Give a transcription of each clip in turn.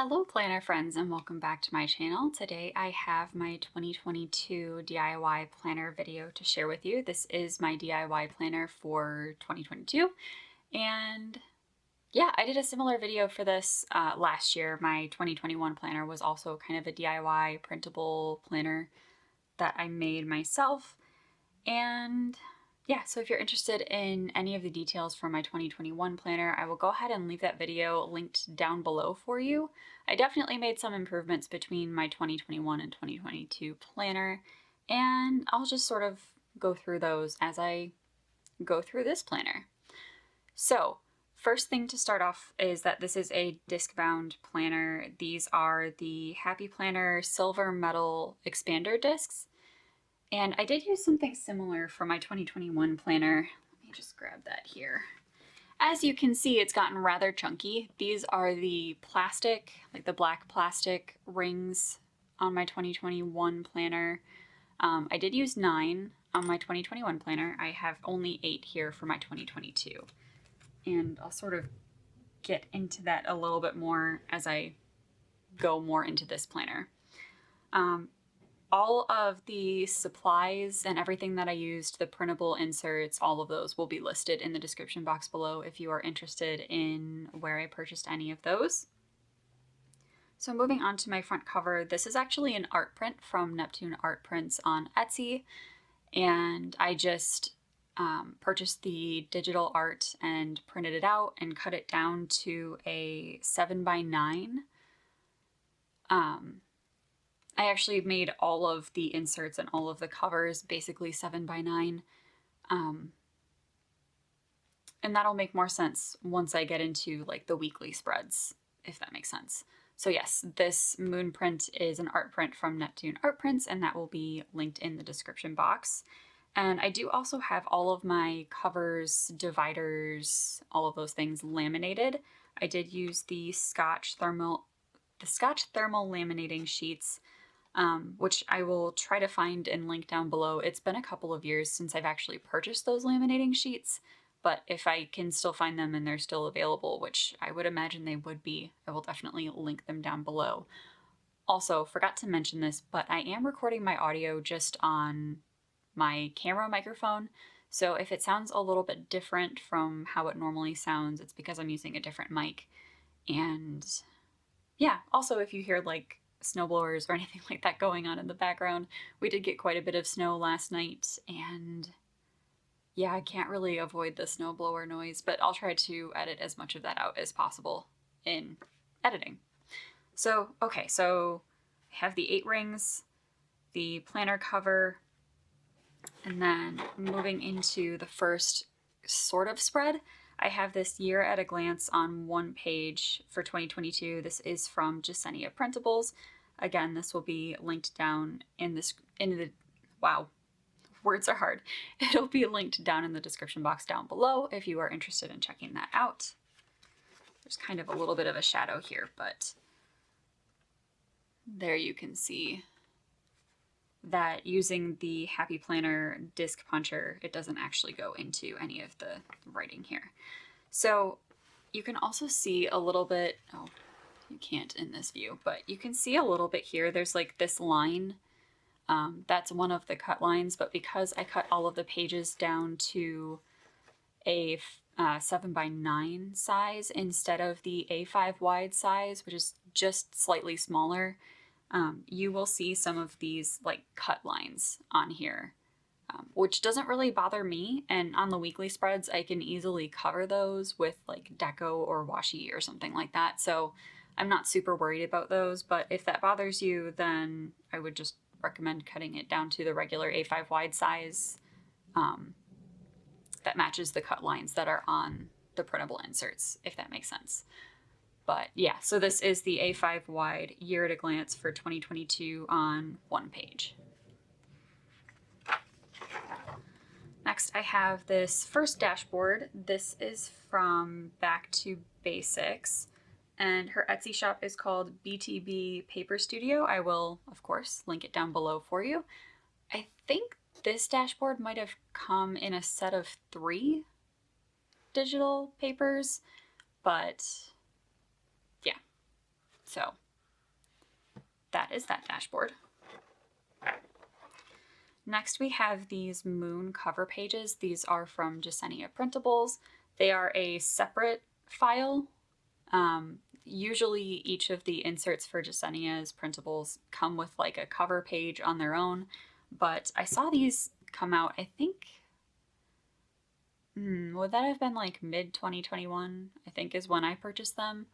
Hello planner friends and welcome back to my channel. Today I have my 2022 DIY planner video to share with you. This is my DIY planner for 2022 and yeah, I did a similar video for this last year. My 2021 planner was also kind of a DIY printable planner that I made myself. And yeah, so if you're interested in any of the details for my 2021 planner, I will go ahead and leave that video linked down below for you. I definitely made some improvements between my 2021 and 2022 planner, and I'll just sort of go through those as I go through this planner. So, first thing to start off is that this is a disc-bound planner. These are the Happy Planner Silver Metal Expander discs. And I did use something similar for my 2021 planner. Let me just grab that here. As you can see, it's gotten rather chunky. These are the plastic, like the black plastic rings on my 2021 planner. I did use 9 on my 2021 planner. I have only 8 here for my 2022. And I'll sort of get into that a little bit more as I go more into this planner. All of the supplies and everything that I used, the printable inserts, all of those will be listed in the description box below if you are interested in where I purchased any of those. So moving on to my front cover, this is actually an art print from Neptune Art Prints on Etsy, and I just purchased the digital art and printed it out and cut it down to a 7x9. I actually made all of the inserts and all of the covers basically 7x9. And that'll make more sense once I get into like the weekly spreads, if that makes sense. So yes, this moon print is an art print from Neptune Art Prints, and that will be linked in the description box. And I do also have all of my covers, dividers, all of those things laminated. I did use the Scotch thermal laminating sheets, which I will try to find and link down below. It's been a couple of years since I've actually purchased those laminating sheets, but if I can still find them and they're still available, which I would imagine they would be, I will definitely link them down below. Also, forgot to mention this, but I am recording my audio just on my camera microphone, so if it sounds a little bit different from how it normally sounds, it's because I'm using a different mic. And yeah, also if you hear like snowblowers or anything like that going on in the background, we did get quite a bit of snow last night, and yeah, I can't really avoid the snowblower noise, but I'll try to edit as much of that out as possible in editing. So, okay, so I have the 8 rings, the planner cover, and then moving into the first sort of spread, I have this year at a glance on one page for 2022. This is from Jasenia Printables. Again, this will be linked down in the wow, words are hard. It'll be linked down in the description box down below if you are interested in checking that out. There's kind of a little bit of a shadow here, but there you can see that using the Happy Planner disc puncher, it doesn't actually go into any of the writing here. So you can also see a little bit, oh, you can't in this view, but you can see a little bit here. There's like this line, that's one of the cut lines, but because I cut all of the pages down to a 7x9 size instead of the A5 wide size, which is just slightly smaller, you will see some of these like cut lines on here, which doesn't really bother me. And on the weekly spreads, I can easily cover those with like deco or washi or something like that. So I'm not super worried about those, but if that bothers you, then I would just recommend cutting it down to the regular A5 wide size that matches the cut lines that are on the printable inserts, if that makes sense. But yeah, so this is the A5 wide year at a glance for 2022 on one page. Next, I have this first dashboard. This is from Back to Basics, and her Etsy shop is called BTB Paper Studio. I will, of course, link it down below for you. I think this dashboard might have come in a set of 3 digital papers, but yeah, So that is that dashboard. Next we have these moon cover pages. These are from Gisenia Printables. They are a separate file. Usually each of the inserts for Gisenia's printables come with like a cover page on their own, but I saw these come out, I think, would that have been like mid-2021, I think is when I purchased them.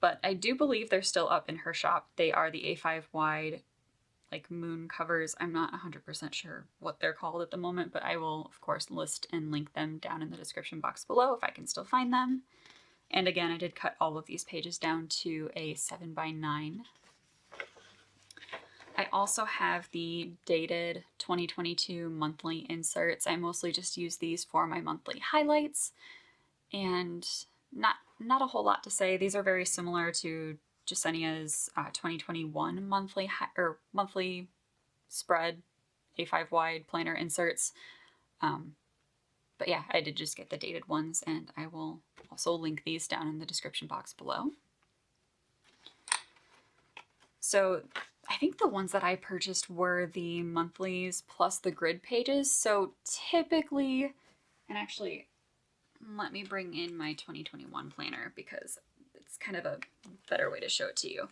But I do believe they're still up in her shop. They are the A5 wide like moon covers. I'm not 100% sure what they're called at the moment, but I will of course list and link them down in the description box below if I can still find them. And again, I did cut all of these pages down to a 7x9. I also have the dated 2022 monthly inserts. I mostly just use these for my monthly highlights, and not a whole lot to say. These are very similar to Gisenia's 2021 monthly spread A5 wide planner inserts. But yeah, I did just get the dated ones, and I will also link these down in the description box below. So I think the ones that I purchased were the monthlies plus the grid pages. So typically, and actually let me bring in my 2021 planner because it's kind of a better way to show it to you.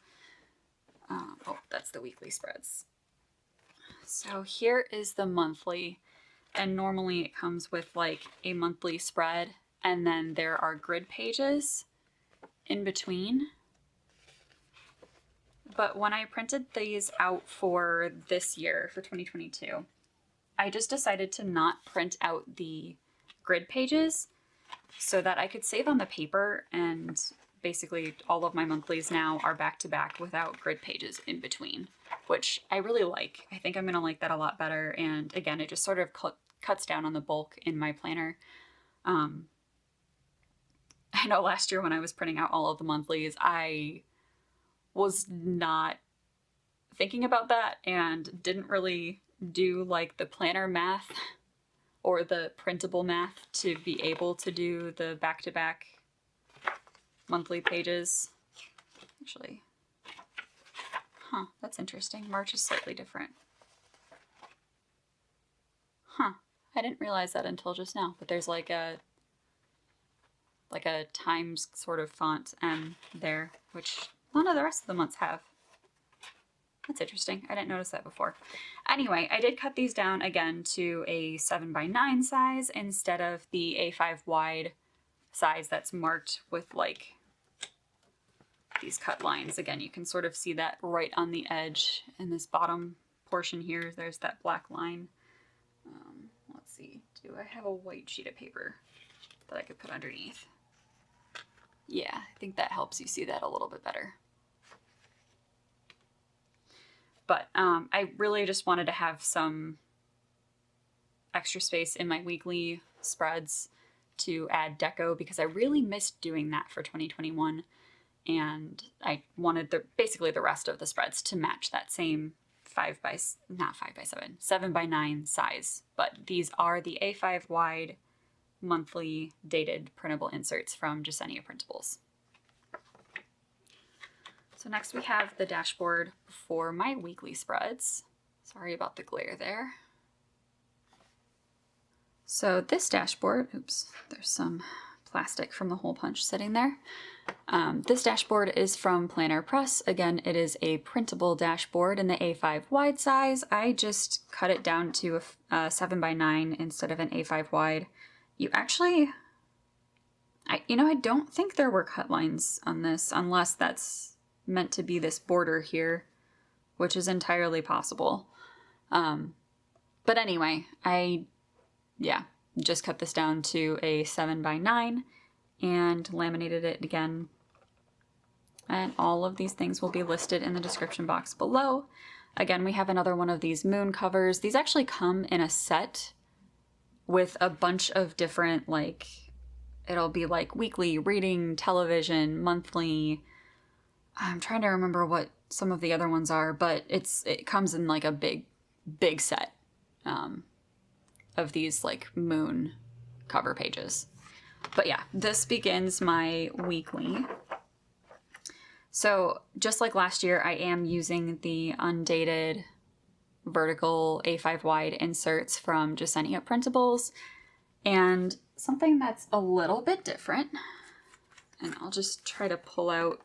Oh, that's the weekly spreads. So here is the monthly, and normally it comes with like a monthly spread, and then there are grid pages in between. But when I printed these out for this year, for 2022, I just decided to not print out the grid pages so that I could save on the paper, and basically all of my monthlies now are back to back without grid pages in between, which I really like. I think I'm going to like that a lot better, and again, it just sort of cuts down on the bulk in my planner. I know last year when I was printing out all of the monthlies, I was not thinking about that and didn't really do like the planner math or the printable math to be able to do the back-to-back monthly pages. Actually, that's interesting. March is slightly different. I didn't realize that until just now, but there's like a Times sort of font M there, which none of the rest of the months have. That's interesting. I didn't notice that before. Anyway, I did cut these down again to a 7x9 size instead of the A5 wide size that's marked with like these cut lines. Again, you can sort of see that right on the edge in this bottom portion here. There's that black line. Let's see. Do I have a white sheet of paper that I could put underneath? Yeah, I think that helps you see that a little bit better. But I really just wanted to have some extra space in my weekly spreads to add deco because I really missed doing that for 2021, and I wanted basically the rest of the spreads to match that same 7x9 size. But these are the A5 wide monthly dated printable inserts from Gisenia Printables. So next we have the dashboard for my weekly spreads. Sorry about the glare there. So this dashboard, oops, there's some plastic from the hole punch sitting there. This dashboard is from Planner Press. Again, it is a printable dashboard in the A5 wide size. I just cut it down to a 7x9 instead of an A5 wide. You actually, I don't think there were cut lines on this unless that's meant to be this border here, which is entirely possible. But anyway, I just cut this down to a 7x9 and laminated it again. And all of these things will be listed in the description box below. Again, we have another one of these moon covers. These actually come in a set with a bunch of different, like, it'll be like weekly, reading, television, monthly. I'm trying to remember what some of the other ones are, but it comes in like a big set of these like moon cover pages. But yeah, this begins my weekly. So just like last year, I am using the undated vertical A5 wide inserts from Justenia Printables, and something that's a little bit different, and I'll just try to pull out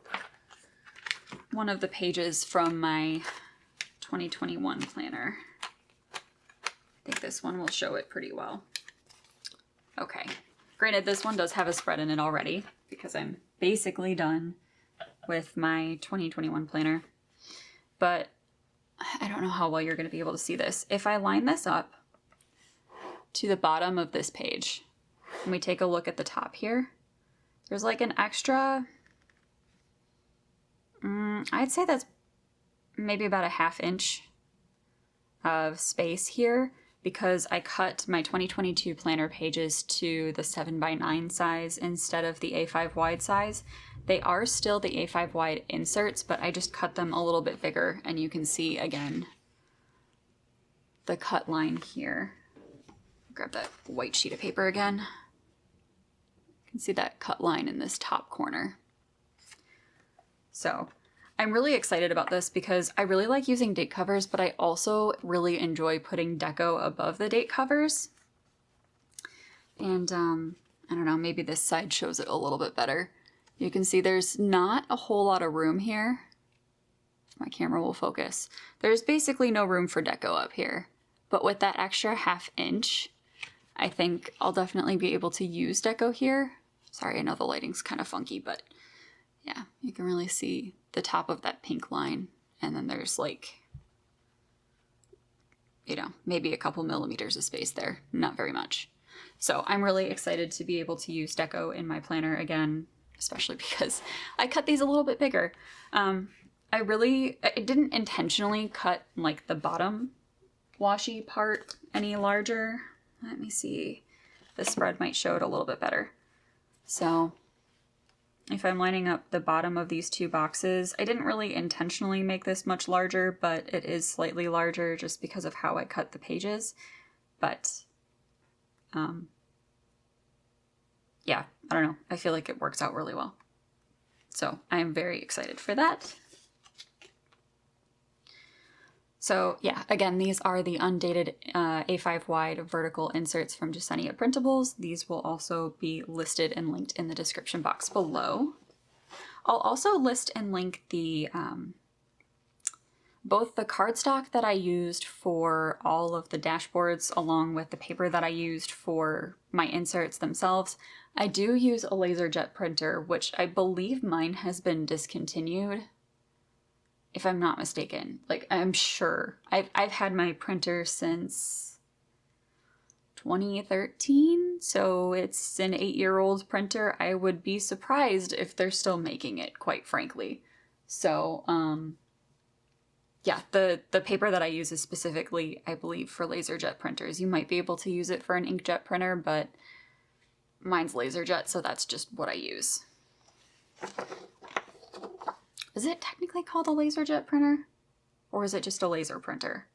one of the pages from my 2021 planner. I think this one will show it pretty well. Okay, granted this one does have a spread in it already because I'm basically done with my 2021 planner, but I don't know how well you're going to be able to see this. If I line this up to the bottom of this page and we take a look at the top here, there's like an extra, I'd say that's maybe about a 1/2 inch of space here because I cut my 2022 planner pages to the 7x9 size instead of the A5 wide size. They are still the A5 wide inserts, but I just cut them a little bit bigger, and you can see again the cut line here. Grab that white sheet of paper again. You can see that cut line in this top corner. So I'm really excited about this because I really like using date covers, but I also really enjoy putting deco above the date covers. And I don't know, maybe this side shows it a little bit better. You can see there's not a whole lot of room here. If my camera will focus. There's basically no room for deco up here. But with that extra 1/2 inch, I think I'll definitely be able to use deco here. Sorry, I know the lighting's kind of funky, but yeah, you can really see the top of that pink line. And then there's like, you know, maybe a couple millimeters of space there. Not very much. So I'm really excited to be able to use deco in my planner again, especially because I cut these a little bit bigger. I didn't intentionally cut like the bottom washi part any larger. Let me see. The spread might show it a little bit better. So if I'm lining up the bottom of these two boxes, I didn't really intentionally make this much larger, but it is slightly larger just because of how I cut the pages. But yeah, I don't know. I feel like it works out really well. So I am very excited for that. So yeah, again, these are the undated A5 wide vertical inserts from Justenia Printables. These will also be listed and linked in the description box below. I'll also list and link the both the cardstock that I used for all of the dashboards along with the paper that I used for my inserts themselves. I do use a laser jet printer, which I believe mine has been discontinued, if I'm not mistaken. Like, I'm sure. I've had my printer since 2013, so it's an 8-year-old printer. I would be surprised if they're still making it, quite frankly. So, yeah, the paper that I use is specifically, I believe, for laser jet printers. You might be able to use it for an inkjet printer, but mine's laser jet, so that's just what I use. Is it technically called a laser jet printer? Or is it just a laser printer?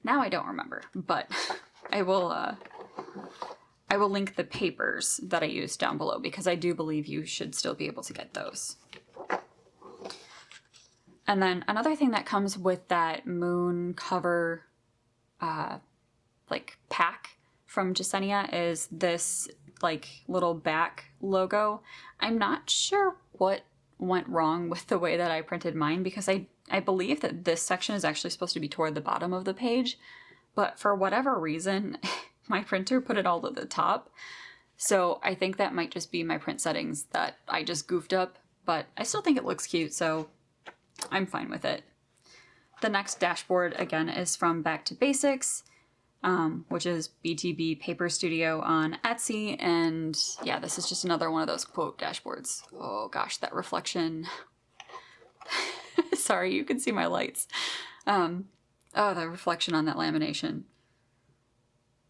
Now I don't remember, but I will link the papers that I used down below because I do believe you should still be able to get those. And then another thing that comes with that moon cover like pack from Justenia is this like little back logo. I'm not sure what went wrong with the way that I printed mine because I believe that this section is actually supposed to be toward the bottom of the page, but for whatever reason my printer put it all to the top. So I think that might just be my print settings that I just goofed up, but I still think it looks cute, so I'm fine with it. The next dashboard, again, is from Back to Basics, which is BTB Paper Studio on Etsy. And yeah, this is just another one of those quote dashboards. Oh gosh, that reflection. Sorry, you can see my lights. Oh, the reflection on that lamination.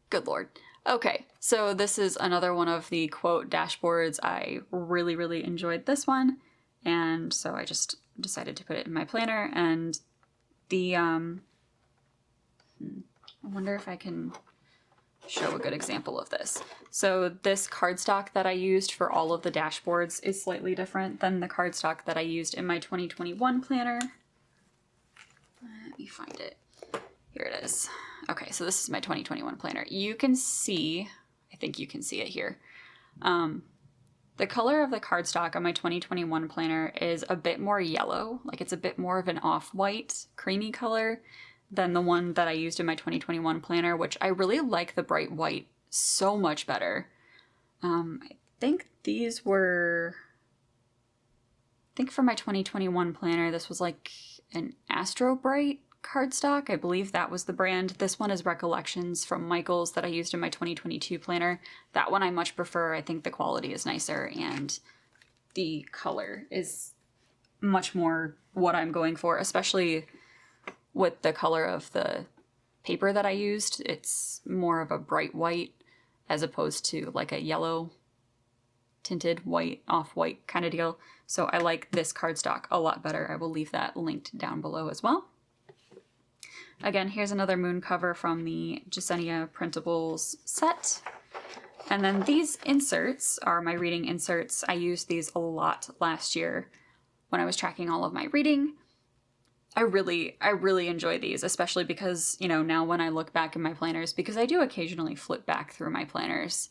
Good Lord. Okay, so this is another one of the quote dashboards. I really, really enjoyed this one. And so I just decided to put it in my planner. And the, I wonder if I can show a good example of this. So this cardstock that I used for all of the dashboards is slightly different than the cardstock that I used in my 2021 planner. Let me find it. Here it is. Okay, so this is my 2021 planner. You can see, I think you can see it here. The color of the cardstock on my 2021 planner is a bit more yellow, like it's a bit more of an off-white, creamy color than the one that I used in my 2021 planner, which I really like the bright white so much better. I think these were, I think for my 2021 planner, this was like an Astro Bright cardstock. I believe that was the brand. This one is Recollections from Michaels that I used in my 2022 planner. That one I much prefer. I think the quality is nicer and the color is much more what I'm going for, especially with the color of the paper that I used. It's more of a bright white as opposed to like a yellow tinted white, off-white kind of deal. So I like this cardstock a lot better. I will leave that linked down below as well. Again, here's another moon cover from the Jesenia Printables set. And then these inserts are my reading inserts. I used these a lot last year when I was tracking all of my reading. I really enjoy these, especially because, you know, now when I look back in my planners, because I do occasionally flip back through my planners,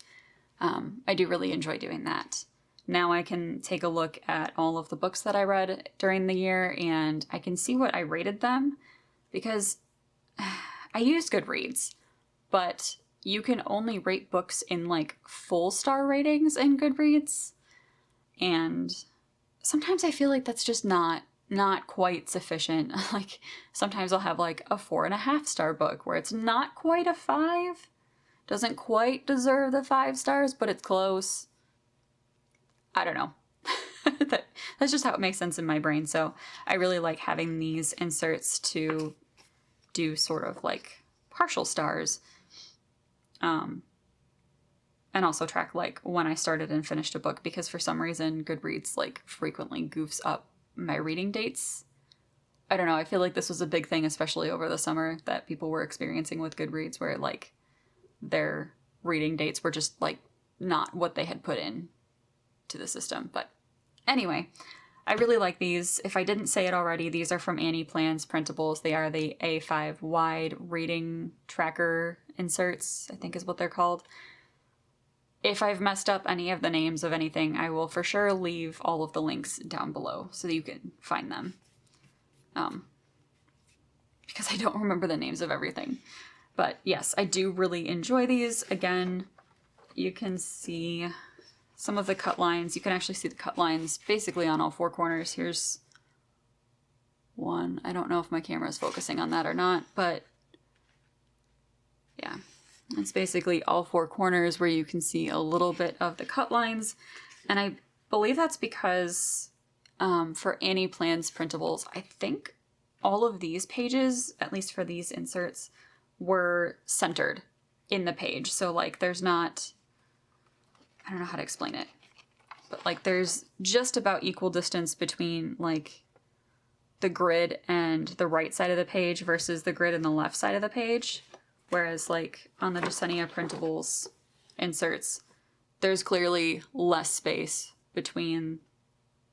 I do really enjoy doing that. Now I can take a look at all of the books that I read during the year and I can see what I rated them, because I use Goodreads, but you can only rate books in like full star ratings in Goodreads. And sometimes I feel like that's just not quite sufficient. Like sometimes I'll have like a 4.5 star book where it's not quite a 5, doesn't quite deserve the 5 stars, but it's close. I don't know. That's just how it makes sense in my brain. So I really like having these inserts to do sort of like partial stars. And also track like when I started and finished a book, because for some reason Goodreads like frequently goofs up my reading dates. I don't know, I feel like this was a big thing, especially over the summer, that people were experiencing with Goodreads, where like their reading dates were just like not what they had put in to the system. But anyway, I really like these. If I didn't say it already, these are from Annie Plans Printables. They are the A5 wide reading tracker inserts, I think is what they're called. If I've messed up any of the names of anything, I will for sure leave all of the links down below so that you can find them. Because I don't remember the names of everything. But yes, I do really enjoy these. Again, you can see some of the cut lines. You can actually see the cut lines basically on all 4 corners. Here's one. I don't know if my camera is focusing on that or not, but yeah. It's basically all 4 corners where you can see a little bit of the cut lines. And I believe that's because for Annie Plans Printables, I think all of these pages, at least for these inserts, were centered in the page. So like there's not, I don't know how to explain it, but like there's just about equal distance between like the grid and the right side of the page versus the grid and the left side of the page. Whereas like on the Jesenia Printables inserts, there's clearly less space between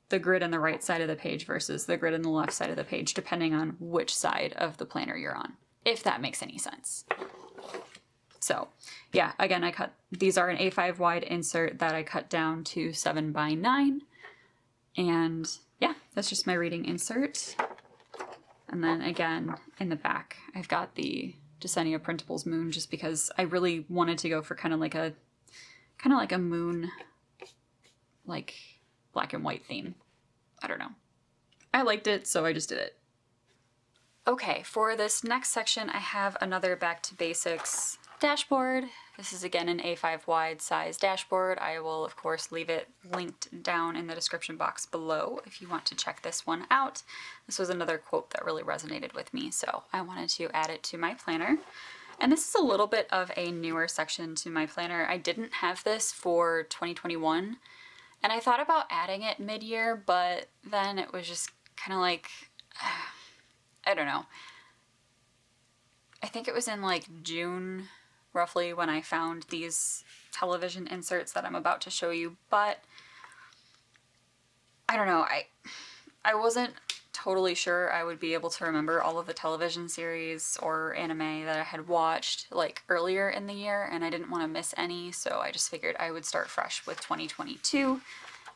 the grid and the right side of the page versus the grid and the left side of the page, depending on which side of the planner you're on, if that makes any sense. So yeah, again, these are an A5 wide insert that I cut down to 7x9. And yeah, that's just my reading insert. And then again, in the back, I've got the Jesenia Printables Moon, just because I really wanted to go for kind of like a moon, like black and white theme. I don't know. I liked it, so I just did it. Okay, for this next section, I have another Back to Basics dashboard. This is again an A5 wide size dashboard. I will of course leave it linked down in the description box below if you want to check this one out. This was another quote that really resonated with me, so I wanted to add it to my planner. And this is a little bit of a newer section to my planner. I didn't have this for 2021, and I thought about adding it mid-year, but then it was just kind of like, I don't know. I think it was in like June roughly when I found these television inserts that I'm about to show you, but I don't know, I wasn't totally sure I would be able to remember all of the television series or anime that I had watched like earlier in the year, and I didn't want to miss any, so I just figured I would start fresh with 2022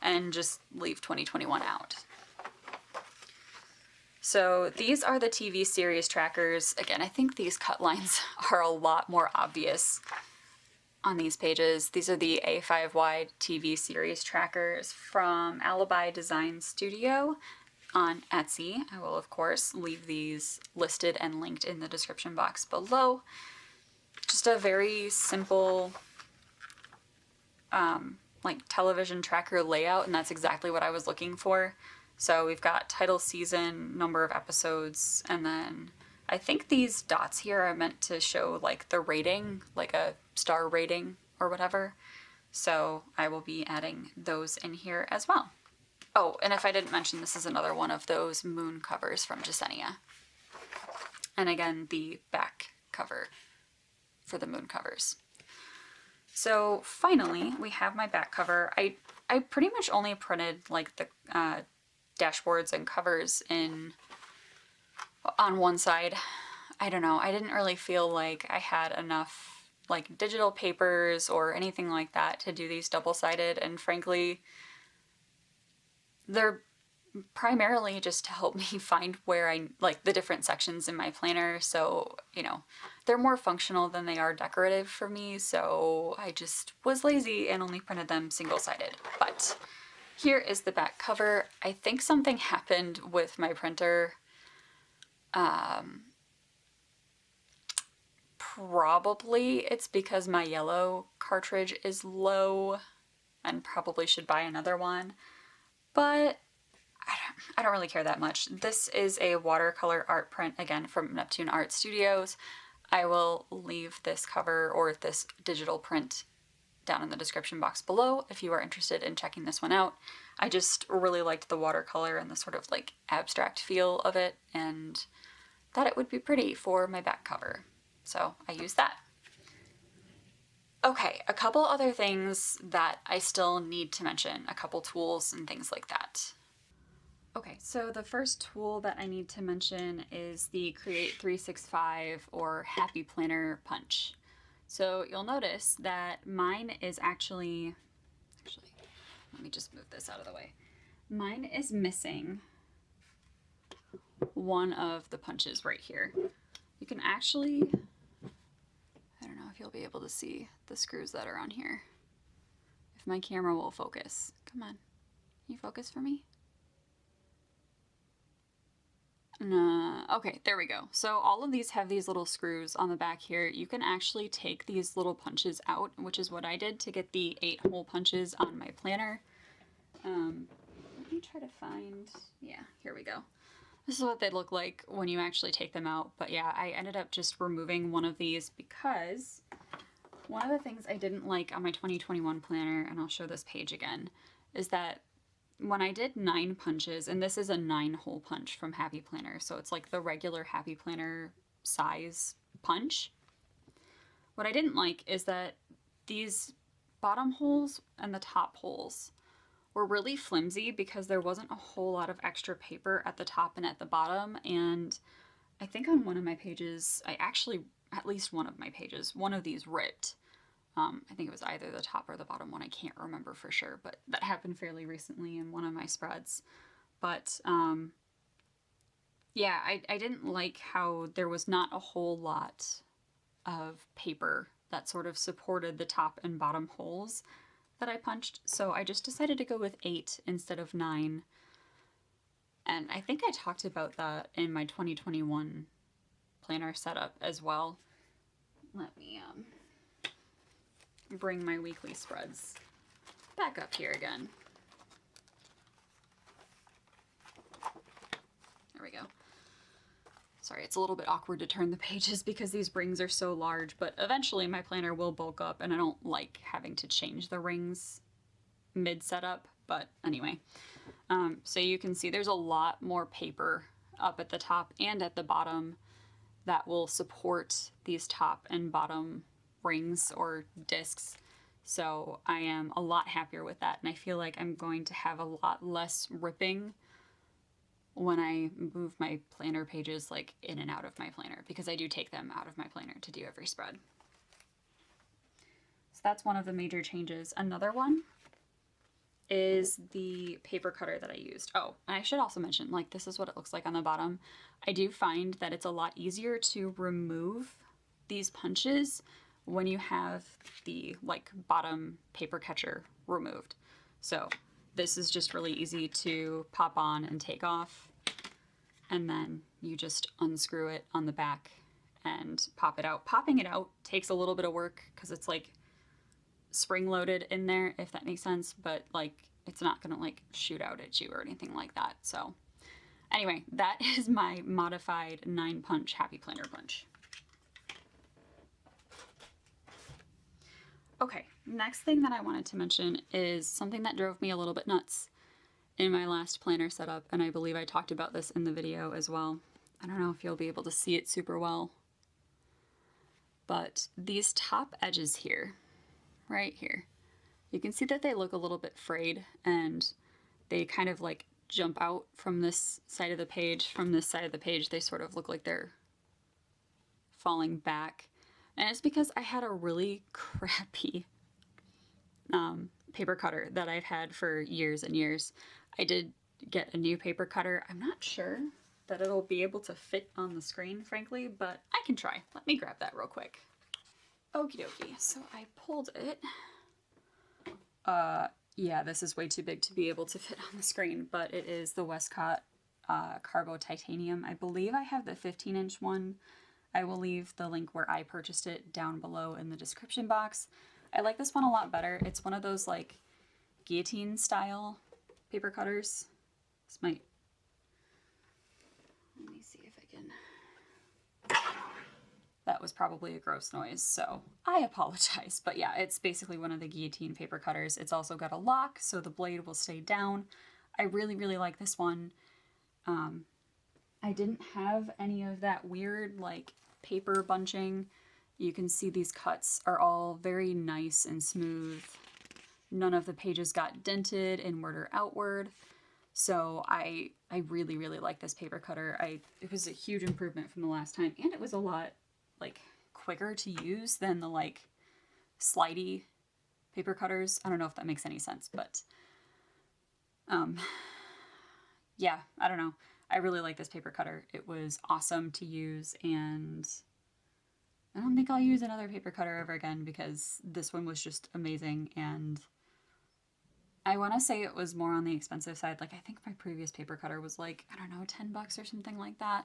and just leave 2021 out. So these are the TV series trackers. Again, I think these cut lines are a lot more obvious on these pages. These are the A5 TV series trackers from Alibi Design Studio on Etsy. I will, of course, leave these listed and linked in the description box below. Just a very simple like television tracker layout, and that's exactly what I was looking for. So we've got title, season, number of episodes, and then I think these dots here are meant to show like the rating, like a star rating or whatever. So I will be adding those in here as well. Oh, and if I didn't mention, this is another one of those moon covers from Jasenia. And again, the back cover for the moon covers. So finally, we have my back cover. I pretty much only printed like the dashboards and covers on one side. I don't know, I didn't really feel like I had enough like digital papers or anything like that to do these double-sided, and frankly, they're primarily just to help me find where I like the different sections in my planner, so you know, they're more functional than they are decorative for me, so I just was lazy and only printed them single-sided. But here is the back cover. I think something happened with my printer. Probably it's because my yellow cartridge is low and probably should buy another one, but I don't really care that much. This is a watercolor art print, again, from Neptune Art Studios. I will leave this cover or this digital print down in the description box below if you are interested in checking this one out. I just really liked the watercolor and the sort of like abstract feel of it, and thought it would be pretty for my back cover. So I used that. Okay, a couple other things that I still need to mention, a couple tools and things like that. Okay, so the first tool that I need to mention is the Create 365 or Happy Planner Punch. So you'll notice that mine is actually, let me just move this out of the way. Mine is missing one of the punches right here. You can actually, I don't know if you'll be able to see the screws that are on here. If my camera will focus. Come on, can you focus for me? Okay, there we go. So all of these have these little screws on the back here. You can actually take these little punches out, which is what I did to get the 8-hole punches on my planner. Let me try to find, yeah, here we go. This is what they look like when you actually take them out. But yeah, I ended up just removing one of these because one of the things I didn't like on my 2021 planner, and I'll show this page again, is that when I did 9 punches, and this is a 9-hole punch from Happy Planner, so it's like the regular Happy Planner size punch. What I didn't like is that these bottom holes and the top holes were really flimsy because there wasn't a whole lot of extra paper at the top and at the bottom, and I think on one of my pages, at least one of my pages, one of these ripped. I think it was either the top or the bottom one, I can't remember for sure, but that happened fairly recently in one of my spreads. But yeah, I didn't like how there was not a whole lot of paper that sort of supported the top and bottom holes that I punched, so I just decided to go with 8 instead of 9. And I think I talked about that in my 2021 planner setup as well. Let me bring my weekly spreads back up here again. There we go. Sorry, it's a little bit awkward to turn the pages because these rings are so large, but eventually my planner will bulk up and I don't like having to change the rings mid-setup, but anyway. So you can see there's a lot more paper up at the top and at the bottom that will support these top and bottom rings or discs. So I am a lot happier with that, and I feel like I'm going to have a lot less ripping when I move my planner pages like in and out of my planner, because I do take them out of my planner to do every spread. So that's one of the major changes. Another one is the paper cutter that I used. Oh, and I should also mention, like, this is what it looks like on the bottom. I do find that it's a lot easier to remove these punches when you have the like bottom paper catcher removed. So this is just really easy to pop on and take off, and then you just unscrew it on the back and pop it out. Popping it out takes a little bit of work because it's like spring loaded in there, if that makes sense, but like it's not gonna like shoot out at you or anything like that. So anyway, that is my modified 9-punch Happy Planner punch. Okay, next thing that I wanted to mention is something that drove me a little bit nuts in my last planner setup, and I believe I talked about this in the video as well. I don't know if you'll be able to see it super well, but these top edges here, right here, you can see that they look a little bit frayed, and they kind of like jump out from this side of the page. From this side of the page, they sort of look like they're falling back. And it's because I had a really crappy paper cutter that I've had for years and years. I did get a new paper cutter. I'm not sure that it'll be able to fit on the screen, frankly, but I can try. Let me grab that real quick. Okie dokie. So I pulled it. Yeah, this is way too big to be able to fit on the screen, but it is the Westcott Carbo Titanium. I believe I have the 15-inch one. I will leave the link where I purchased it down below in the description box. I like this one a lot better. It's one of those like guillotine style paper cutters. This might, let me see if I can. That was probably a gross noise, so I apologize. But yeah, it's basically one of the guillotine paper cutters. It's also got a lock, so the blade will stay down. I really, really like this one. I didn't have any of that weird like paper bunching. You can see these cuts are all very nice and smooth. None of the pages got dented inward or outward. So I really, really like this paper cutter. It was a huge improvement from the last time, and it was a lot like quicker to use than the like slidey paper cutters. I don't know if that makes any sense, but yeah, I don't know. I really like this paper cutter. It was awesome to use, and I don't think I'll use another paper cutter ever again because this one was just amazing. And I want to say it was more on the expensive side. Like I think my previous paper cutter was like, I don't know, 10 bucks or something like that.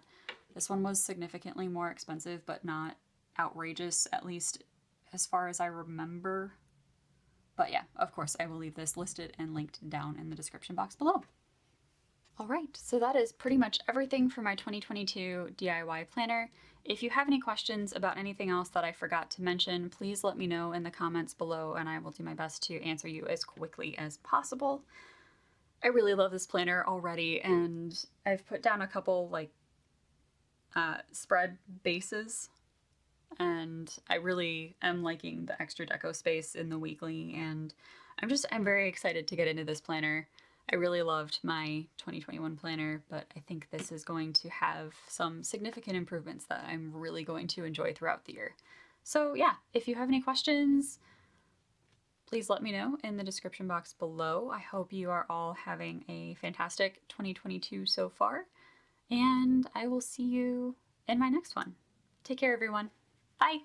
This one was significantly more expensive, but not outrageous, at least as far as I remember. But yeah, of course, I will leave this listed and linked down in the description box below. All right, so that is pretty much everything for my 2022 DIY planner. If you have any questions about anything else that I forgot to mention, please let me know in the comments below, and I will do my best to answer you as quickly as possible. I really love this planner already, and I've put down a couple like spread bases, and I really am liking the extra deco space in the weekly, and I'm very excited to get into this planner. I really loved my 2021 planner, but I think this is going to have some significant improvements that I'm really going to enjoy throughout the year. So yeah, if you have any questions, please let me know in the description box below. I hope you are all having a fantastic 2022 so far, and I will see you in my next one. Take care, everyone. Bye!